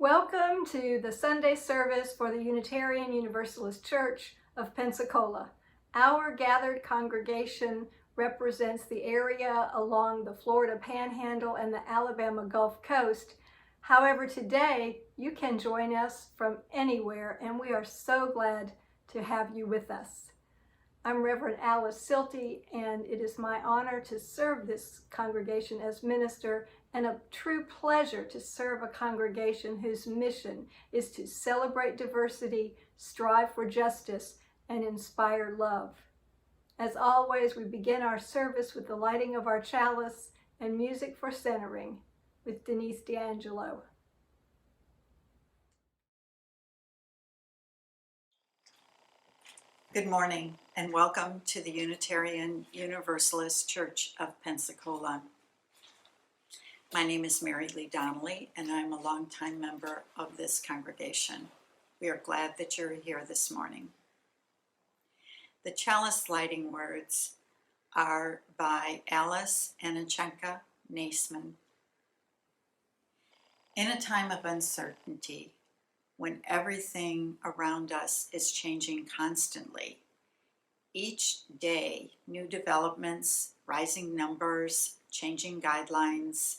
Welcome to the Sunday service for the Unitarian Universalist Church of Pensacola. Our gathered congregation represents the area along the Florida Panhandle and the Alabama Gulf Coast. However, today you can join us from anywhere, and we are so glad to have you with us. I'm Reverend Alice Silty, and it is my honor to serve this congregation as minister, and a true pleasure to serve a congregation whose mission is to celebrate diversity, strive for justice, and inspire love. As always, we begin our service with the lighting of our chalice and music for centering with Denise D'Angelo. Good morning and welcome to the Unitarian Universalist Church of Pensacola. My name is Mary Lee Donnelly and I'm a longtime member of this congregation. We are glad that you're here this morning. The chalice lighting words are by Alice Anachenka Naisman. In a time of uncertainty, when everything around us is changing constantly, each day, new developments, rising numbers, changing guidelines,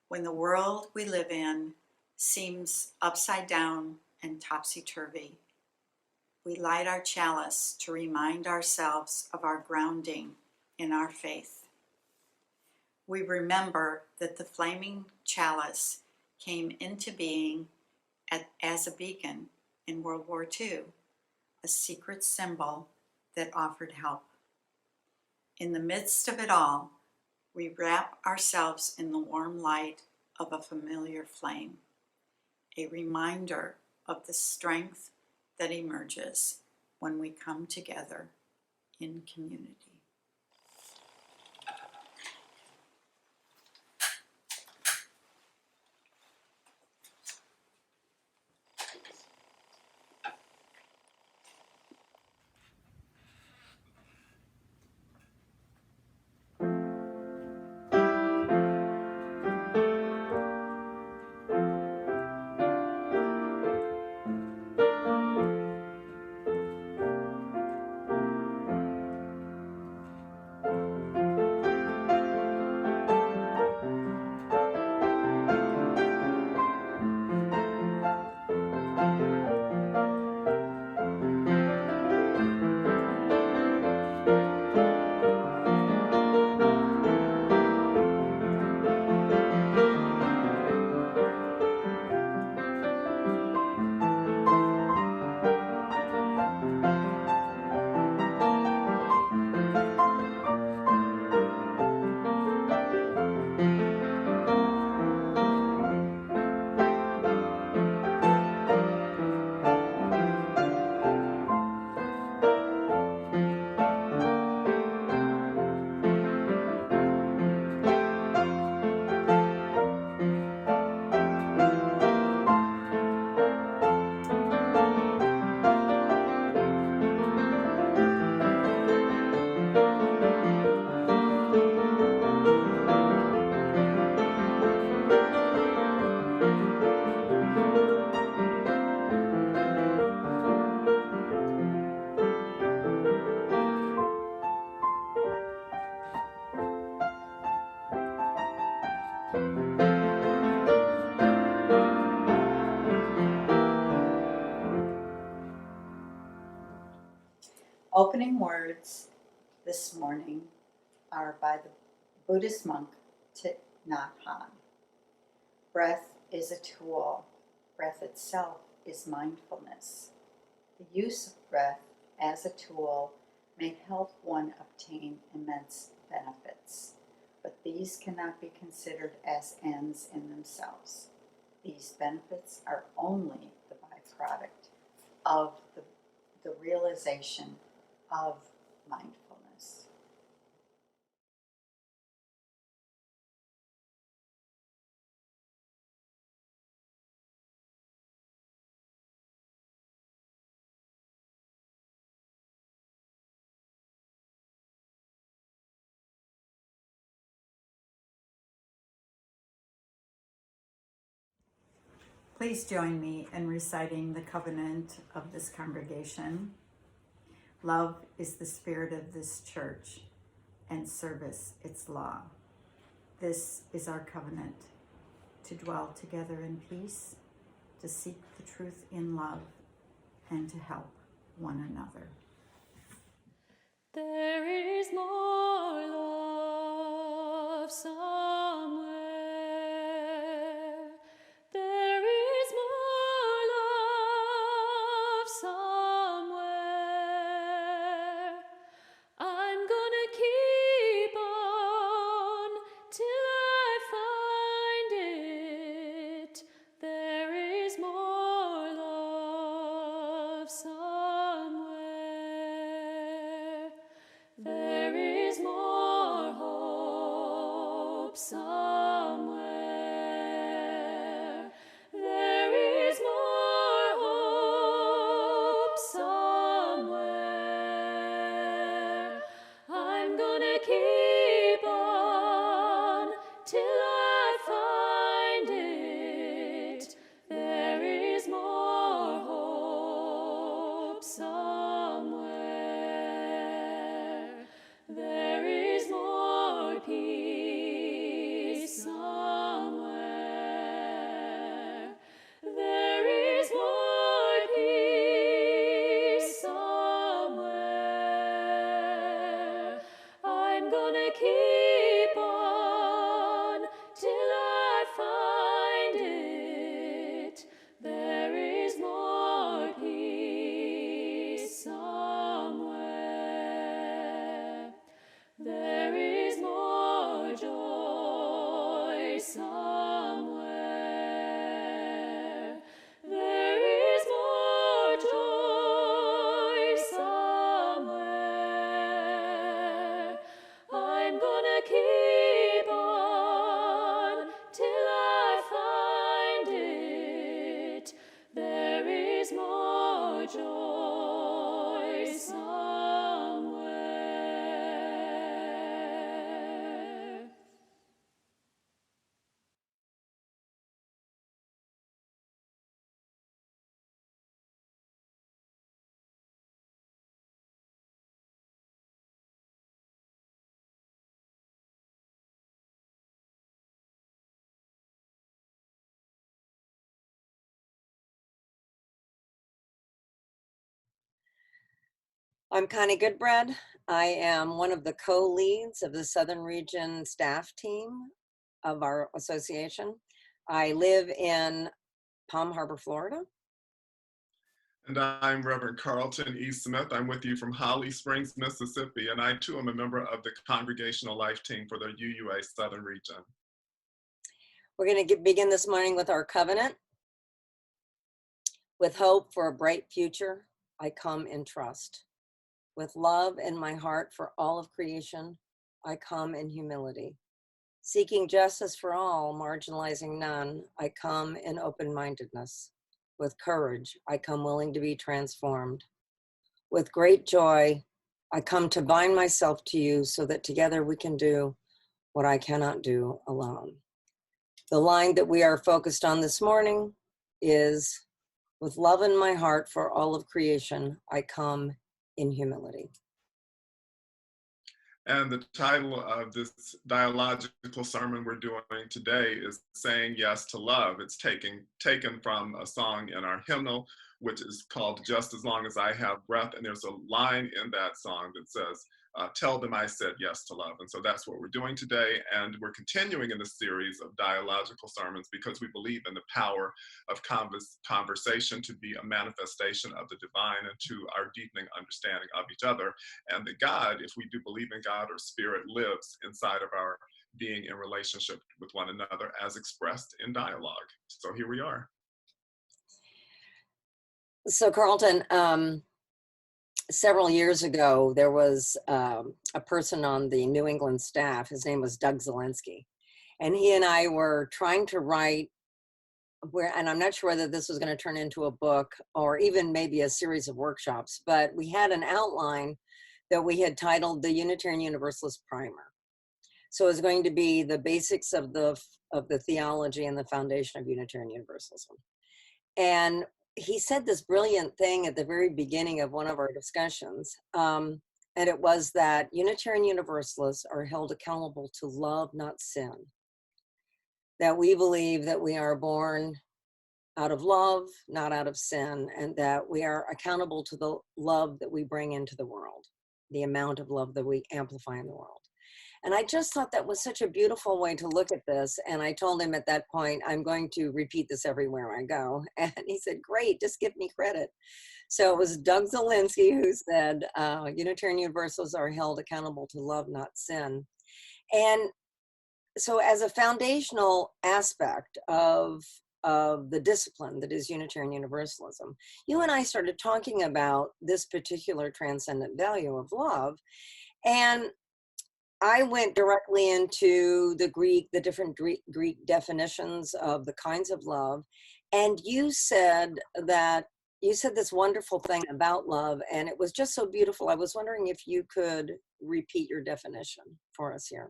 when the world we live in seems upside down and topsy-turvy, we light our chalice to remind ourselves of our grounding in our faith. We remember that the flaming chalice came into being as a beacon in World War II, a secret symbol that offered help. In the midst of it all, we wrap ourselves in the warm light of a familiar flame, a reminder of the strength that emerges when we come together in community. Opening words this morning are by the Buddhist monk Thich Nhat Hanh. Breath is a tool. Breath itself is mindfulness. The use of breath as a tool may help one obtain immense benefits, but these cannot be considered as ends in themselves. These benefits are only the byproduct of the realization of mindfulness. Please join me in reciting the covenant of this congregation. Love is the spirit of this church, and service its law. This is our covenant, to dwell together in peace, to seek the truth in love, and to help one another. There is more love somewhere. There is more love somewhere. I'm gonna keep on till I find it. There is more love somewhere. There is more hope somewhere. There is more hope somewhere. I'm gonna keep on till I find it. There is more hope somewhere. There is more peace somewhere. There is more peace somewhere. I'm gonna keep on till I find it. There is more peace somewhere. There is more joy somewhere. There is more joy somewhere. I'm gonna keep on till I find it. There is more joy somewhere. I'm Connie Goodbread. I am one of the co-leads of the Southern Region staff team of our association. I live in Palm Harbor, Florida. And I'm Reverend Carlton E. Smith. I'm with you from Holly Springs, Mississippi, and I too am a member of the Congregational Life Team for the UUA Southern Region. We're going to begin this morning with our covenant. With hope for a bright future, I come in trust. With love in my heart for all of creation, I come in humility. Seeking justice for all, marginalizing none, I come in open-mindedness. With courage, I come willing to be transformed. With great joy, I come to bind myself to you so that together we can do what I cannot do alone. The line that we are focused on this morning is, with love in my heart for all of creation, I come in humility. And the title of this dialogical sermon we're doing today is Saying Yes to Love. It's taken from a song in our hymnal, which is called Just As Long As I Have Breath. And there's a line in that song that says, tell them I said yes to love. And so that's what we're doing today. And we're continuing in the series of dialogical sermons because we believe in the power of conversation to be a manifestation of the divine and to our deepening understanding of each other. And that God, if we do believe in God or spirit, lives inside of our being in relationship with one another as expressed in dialogue. So here we are. So Carlton, several years ago, there was a person on the New England staff. His name was Doug Zelensky. And he and I were trying to write, and I'm not sure whether this was going to turn into a book or even maybe a series of workshops, but we had an outline that we had titled the Unitarian Universalist Primer. So it was going to be the basics of the theology and the foundation of Unitarian Universalism. And he said this brilliant thing at the very beginning of one of our discussions. And it was that Unitarian Universalists are held accountable to love, not sin. That we believe that we are born out of love, not out of sin, and that we are accountable to the love that we bring into the world, the amount of love that we amplify in the world. And I just thought that was such a beautiful way to look at this. And I told him at that point, I'm going to repeat this everywhere I go. And he said, great, just give me credit. So it was Doug Zielinski who said, Unitarian Universalists are held accountable to love, not sin. And so as a foundational aspect of the discipline that is Unitarian Universalism, you and I started talking about this particular transcendent value of love. And I went directly into the different Greek definitions of the kinds of love. And you said this wonderful thing about love, and it was just so beautiful. I was wondering if you could repeat your definition for us here.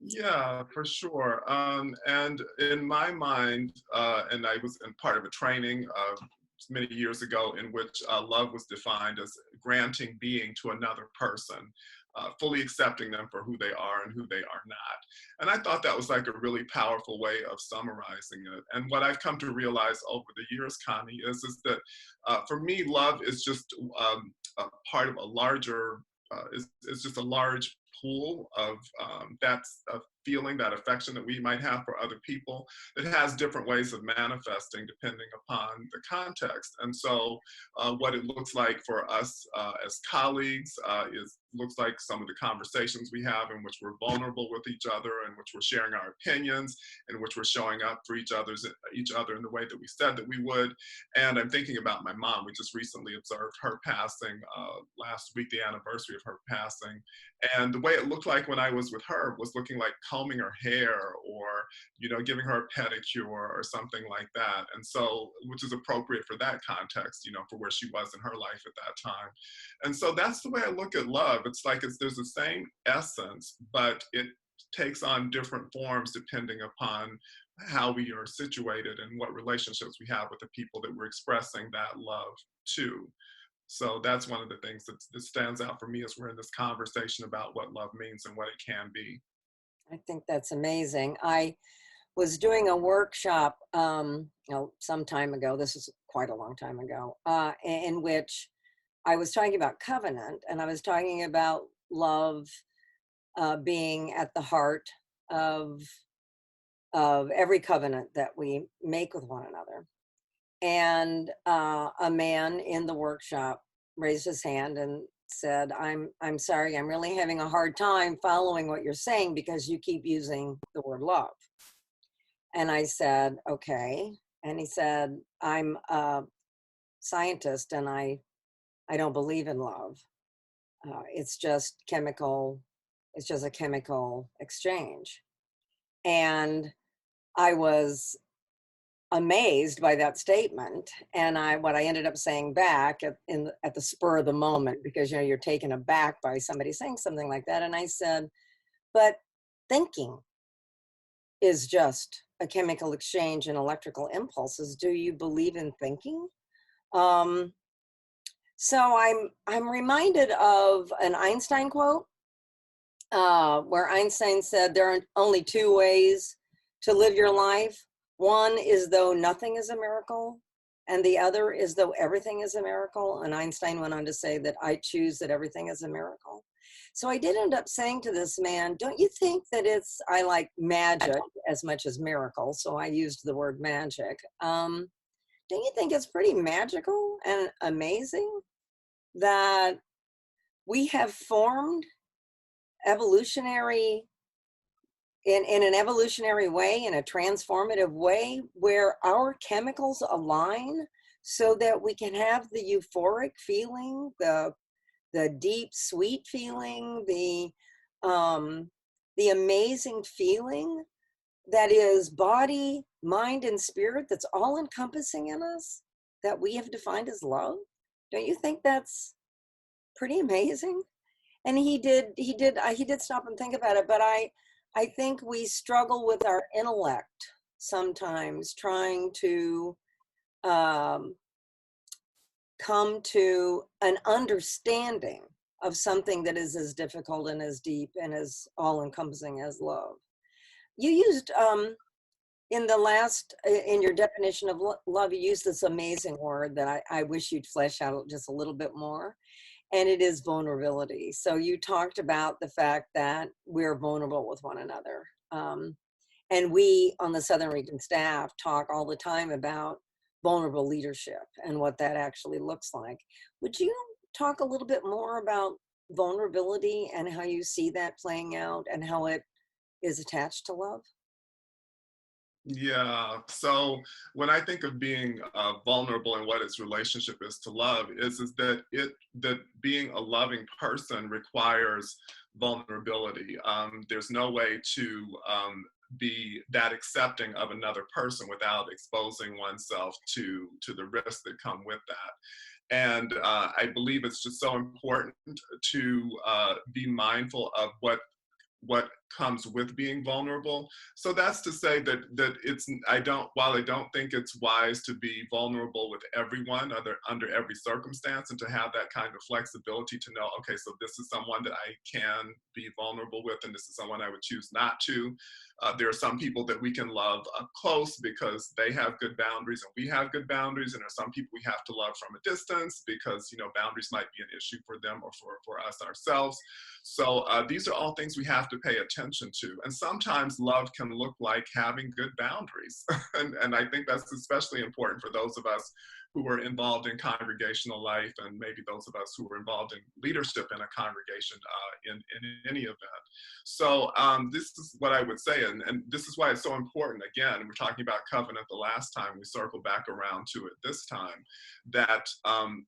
Yeah, for sure. And in my mind, and I was in part of a training many years ago in which love was defined as granting being to another person, fully accepting them for who they are and who they are not. And I thought that was like a really powerful way of summarizing it. And what I've come to realize over the years, Connie, is that for me, love is just a part of a larger, it's just a large pool of that's a feeling, that affection that we might have for other people that has different ways of manifesting depending upon the context. And so what it looks like for us as colleagues looks like some of the conversations we have in which we're vulnerable with each other, in which we're sharing our opinions, in which we're showing up for each other in the way that we said that we would. And I'm thinking about my mom. We just recently observed her passing last week, the anniversary of her passing. And the way it looked like when I was with her was looking like combing her hair or, giving her a pedicure or something like that. And so, which is appropriate for that context, for where she was in her life at that time. And so that's the way I look at love. It's like there's the same essence, but it takes on different forms depending upon how we are situated and what relationships we have with the people that we're expressing that love to. So that's one of the things that stands out for me as we're in this conversation about what love means and what it can be. I think that's amazing. I was doing a workshop some time ago, this is quite a long time ago, in which I was talking about covenant, and I was talking about love being at the heart of every covenant that we make with one another. And a man in the workshop raised his hand and said, I'm sorry, I'm really having a hard time following what you're saying because you keep using the word love. And I said, okay. And he said, I'm a scientist and I don't believe in love. It's just a chemical exchange. And I was amazed by that statement. And what I ended up saying back at the spur of the moment, because you're taken aback by somebody saying something like that. And I said, but thinking is just a chemical exchange and electrical impulses. Do you believe in thinking? So I'm reminded of an Einstein quote, where Einstein said there are only two ways to live your life. One is though nothing is a miracle, and the other is though everything is a miracle. And Einstein went on to say that I choose that everything is a miracle. So I did end up saying to this man, don't you think that I like magic as much as miracle? So I used the word magic. Don't you think it's pretty magical and amazing that we have formed evolutionary in an evolutionary way, in a transformative way, where our chemicals align so that we can have the euphoric feeling, the deep, sweet feeling, the amazing feeling that is body, mind, and spirit, that's all encompassing in us, that we have defined as love. Don't you think that's pretty amazing? And he did stop and think about it, but I think we struggle with our intellect sometimes, trying to um, come to an understanding of something that is as difficult and as deep and as all encompassing as love. You used in the last, in your definition of love, you used this amazing word that I wish you'd flesh out just a little bit more, and it is vulnerability. So you talked about the fact that we're vulnerable with one another. And we on the Southern Region staff talk all the time about vulnerable leadership and what that actually looks like. Would you talk a little bit more about vulnerability and how you see that playing out and how it is attached to love? Yeah. So when I think of being vulnerable and what its relationship is to love, is that being a loving person requires vulnerability. There's no way to be that accepting of another person without exposing oneself to the risks that come with that. And I believe it's just so important to be mindful of what comes with being vulnerable. So that's to say that it's while I don't think it's wise to be vulnerable with everyone under every circumstance, and to have that kind of flexibility to know, okay, so this is someone that I can be vulnerable with, and this is someone I would choose not to. There are some people that we can love up close because they have good boundaries and we have good boundaries, and there are some people we have to love from a distance because boundaries might be an issue for them or for us ourselves. So these are all things we have to pay attention to. And sometimes love can look like having good boundaries. and I think that's especially important for those of us who are involved in congregational life, and maybe those of us who are involved in leadership in a congregation in any event. So this is what I would say, and this is why it's so important. Again, we're talking about covenant the last time, we circle back around to it this time, that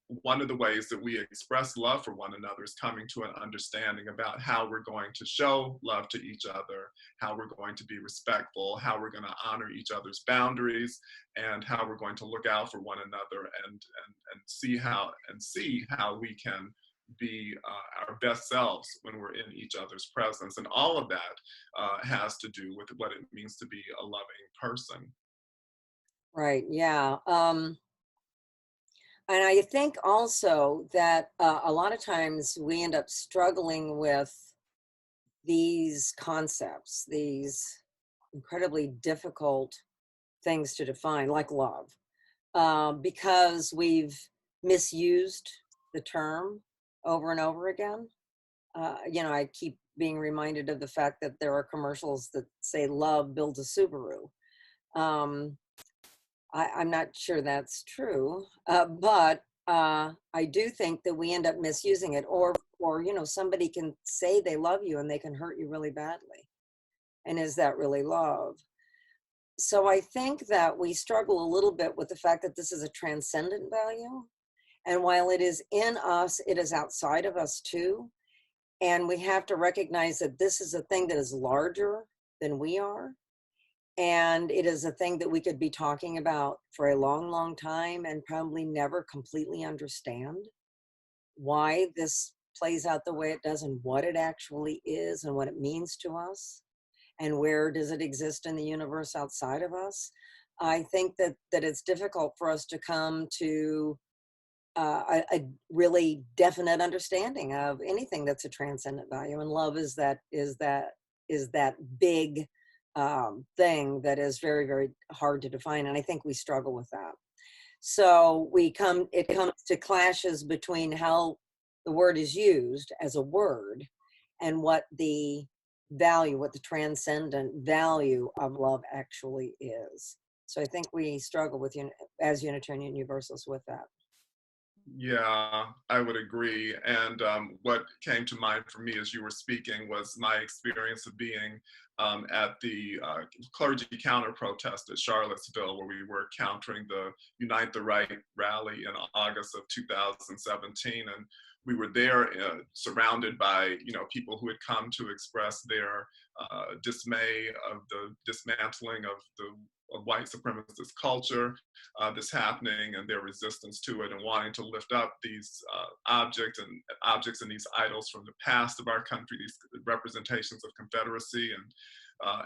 one of the ways that we express love for one another is coming to an understanding about how we're going to show love to each other, how we're going to be respectful, how we're going to honor each other's boundaries, and how we're going to look out for one another and see how we can be our best selves when we're in each other's presence. And all of that has to do with what it means to be a loving person. Right. Yeah. And I think also that a lot of times we end up struggling with these concepts, these incredibly difficult things to define, like love, because we've misused the term over and over again. I keep being reminded of the fact that there are commercials that say love builds a Subaru. Um, I'm not sure that's true, but I do think that we end up misusing it, or somebody can say they love you and they can hurt you really badly. And is that really love? So I think that we struggle a little bit with the fact that this is a transcendent value. And while it is in us, it is outside of us too. And we have to recognize that this is a thing that is larger than we are. And it is a thing that we could be talking about for a long, long time and probably never completely understand why this plays out the way it does and what it actually is and what it means to us and where does it exist in the universe outside of us. I think that it's difficult for us to come to a really definite understanding of anything that's a transcendent value, and love is that big thing that is very, very hard to define, and I think we struggle with that. So it comes to clashes between how the word is used as a word and what the transcendent value of love actually is. So I think we struggle with as Unitarian Universalists with that. Yeah, I would agree. And what came to mind for me as you were speaking was my experience of being at the clergy counter protest at Charlottesville, where we were countering the Unite the Right rally in August of 2017. And we were there surrounded by, people who had come to express their dismay of the dismantling of white supremacist culture that's happening, and their resistance to it, and wanting to lift up these objects and these idols from the past of our country, these representations of Confederacy and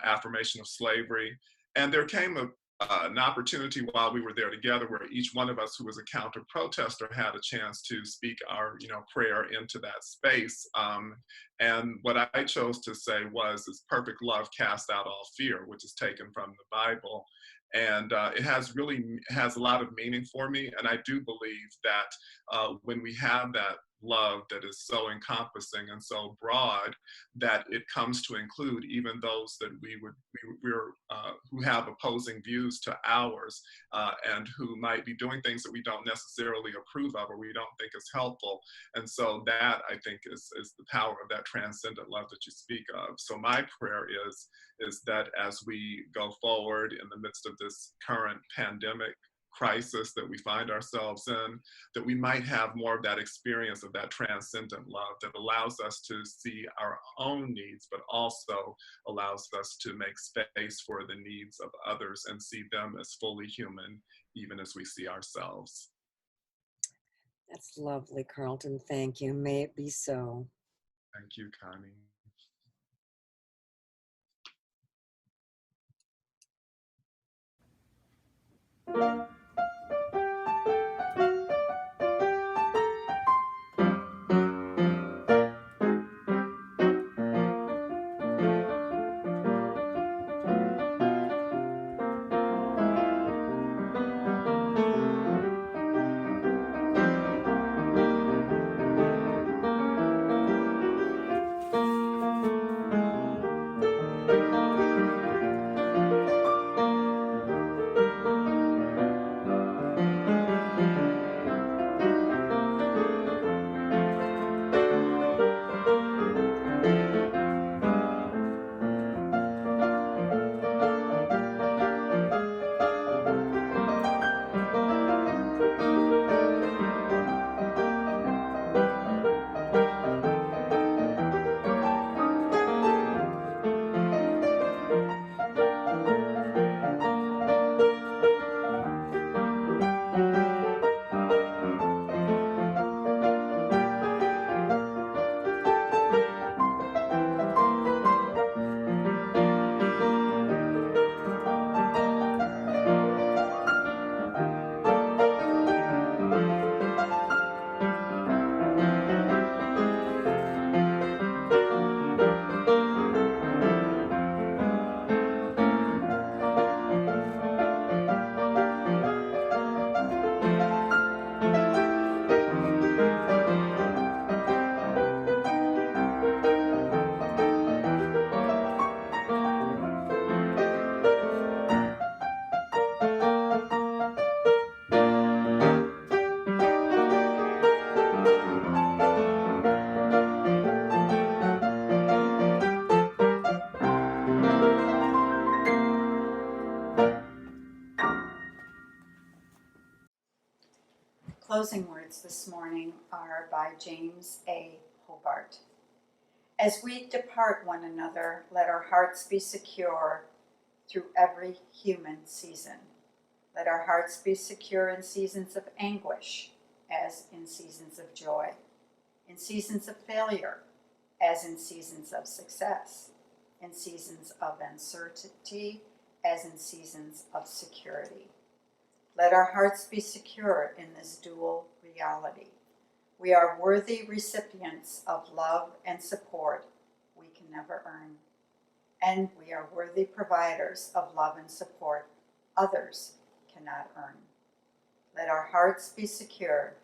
affirmation of slavery. And there came an opportunity while we were there together where each one of us who was a counter protester had a chance to speak our prayer into that space. And what I chose to say is perfect love cast out all fear, which is taken from the Bible. And it has a lot of meaning for me. And I do believe that when we have that love that is so encompassing and so broad, that it comes to include even those that who have opposing views to ours, and who might be doing things that we don't necessarily approve of or we don't think is helpful. And so that, I think, is the power of that transcendent love that you speak of. So my prayer is that as we go forward in the midst of this current pandemic crisis that we find ourselves in, that we might have more of that experience of that transcendent love that allows us to see our own needs, but also allows us to make space for the needs of others and see them as fully human, even as we see ourselves. That's lovely, Carlton. Thank you. May it be so. Thank you, Connie. Closing words this morning are by James A. Hobart. As we depart one another, let our hearts be secure through every human season. Let our hearts be secure in seasons of anguish, as in seasons of joy, in seasons of failure, as in seasons of success, in seasons of uncertainty, as in seasons of security. Let our hearts be secure in this dual reality. We are worthy recipients of love and support we can never earn. And we are worthy providers of love and support others cannot earn. Let our hearts be secure.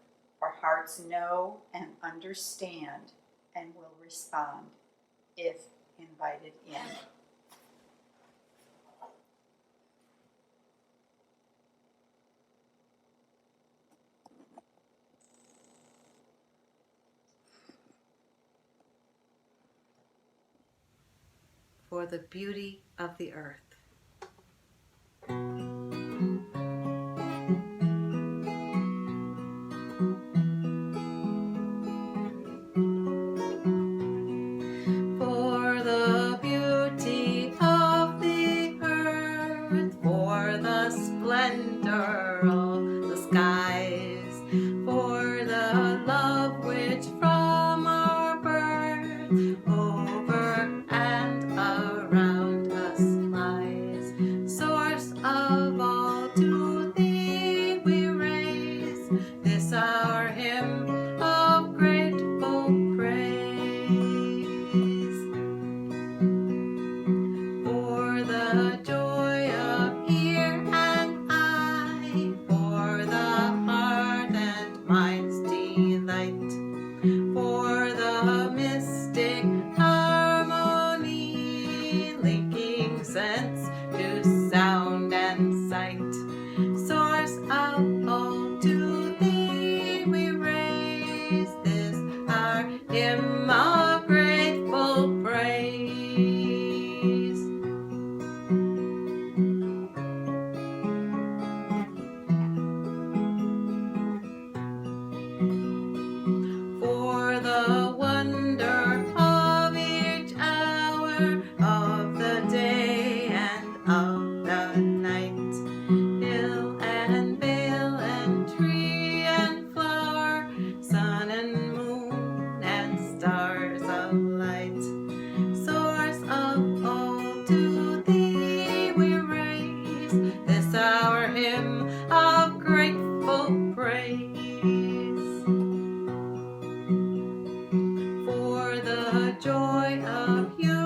Our hearts know and understand and will respond if invited in. For the beauty of the earth. For the beauty of the earth, for the splendor of the skies, for the love which from our birth over and around us lies, source of joy of you.